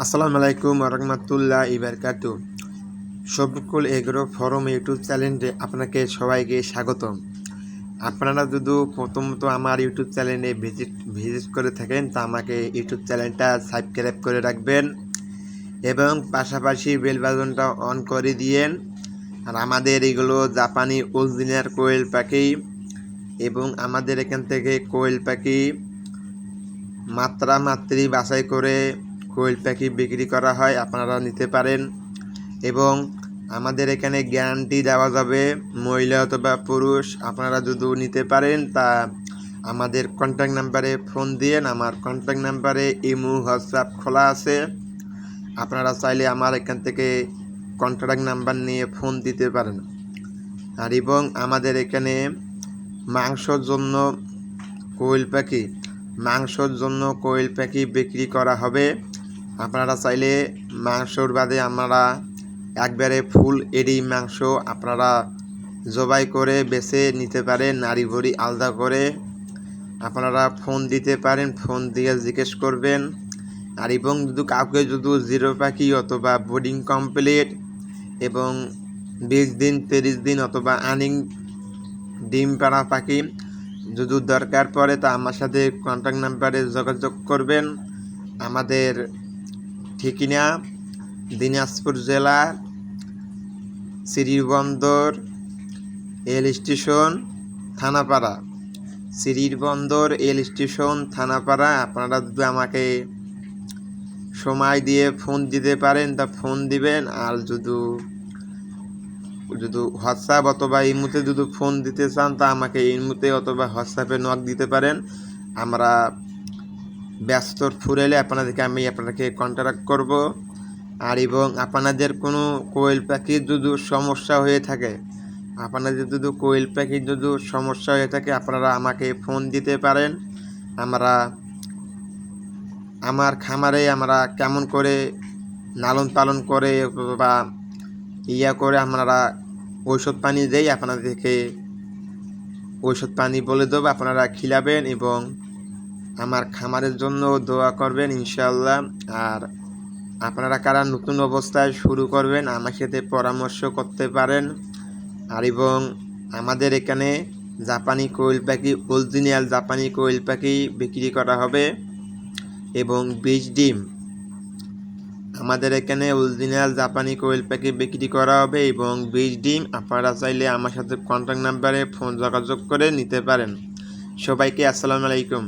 আসসালামু আলাইকুম রহমতুল্লাহি বারাকাতু। সবকুল এগ্রো ফরম ইউটিউব চ্যানেলে আপনাকে সবাইকে স্বাগতম। আপনারা যদি প্রথমত আমার ইউটিউব চ্যানেলে ভিজিট করে থাকেন তা আমাকে ইউটিউব চ্যানেলটা সাবস্ক্রাইব করে রাখবেন এবং পাশাপাশি বেল বাটনটা অন করে দিয়েন। আর আমাদের এগুলো জাপানি অরিজিনাল কোয়েল পাখি এবং আমাদের এখান থেকে কোয়েল পাখি মাত্রি বাছাই করে কোয়েল পাখি বিক্রি করা হয়, আপনারা নিতে পারেন। এবং আমাদের এখানে গ্যারান্টি দেওয়া যাবে, মহিলা অথবা পুরুষ আপনারা যদি নিতে পারেন তা আমাদের কন্ট্যাক্ট নাম্বারে ফোন দিয়েন। আমার কন্ট্যাক্ট নাম্বারে ইমো হোয়াটসঅ্যাপ খোলা আছে, আপনারা চাইলে আমার এখান থেকে কন্ট্যাক্ট নাম্বার নিয়ে ফোন দিতে পারেন। আর এবং আমাদের এখানে মাংসর জন্য কোয়েল পাখি বিক্রি করা হবে। আপনারা চাইলে মাংসর বাদে আমরা একবারে ফুল এডি মাংস আপনারা জবাই করে বেছে নিতে পারেন। নাড়ি ভুঁড়ি আলাদা করে আপনারা ফোন দিতে পারেন, ফোন দিয়ে জিজ্ঞেস করবেন। আর এবং যদি কাউকে যদি জিরো পাখি অথবা বোর্ডিং কমপ্লিট এবং 20 দিন 30 দিন অথবা আর্নিং ডিম পাড়া পাখি যদি দরকার পড়ে তা আমার সাথে কন্ট্যাক্ট নাম্বারে যোগাযোগ করবেন। আমাদের ঠিকানা দিনাজপুর জেলা, শ্রীবন্দর এল স্টেশন থানাপাড়া। আপনারা যদি আমাকে সময় দিয়ে ফোন দিতে পারেন তা ফোন দিবেন। আর যদি হোয়াটসঅ্যাপ অথবা ইমোতে যদি ফোন দিতে চান তা আমাকে ইমোতে অথবা হোয়াটসঅ্যাপে নক দিতে পারেন। আমরা ব্যস্ত ফুরেলে আপনাদেরকে কন্ট্যাক্ট করব। আর এবং আপনাদের কোনো কোয়েল পাখির যদি সমস্যা হয়ে থাকে আপনারা আমাকে ফোন দিতে পারেন। আমার খামারে আমরা কেমন করে লালন পালন করে বা করে আমরা ঔষধ পানি দেই, আপনাদেরকে ঔষধ পানি বলে দেবো, আপনারা খিলাবেন এবং আমার খামারের জন্য দোয়া করবেন ইনশাআল্লাহ। আর আপনারা কারা নতুন অবস্থায় শুরু করবেন আমার সাথে পরামর্শ করতে পারেন। আর এবং আমাদের এখানে জাপানি কোয়েল পাখি, অরিজিনাল জাপানি কোয়েল পাখি বিক্রি করা হবে এবং বীজ ডিম আমাদের এখানে অরিজিনাল জাপানি কোয়েল পাখি বিক্রি করা হবে এবং বীজ ডিম আপনারা চাইলে আমার সাথে কন্ট্যাক্ট নাম্বারে ফোন যোগাযোগ করে নিতে পারেন। সবাইকে আসসালামু আলাইকুম।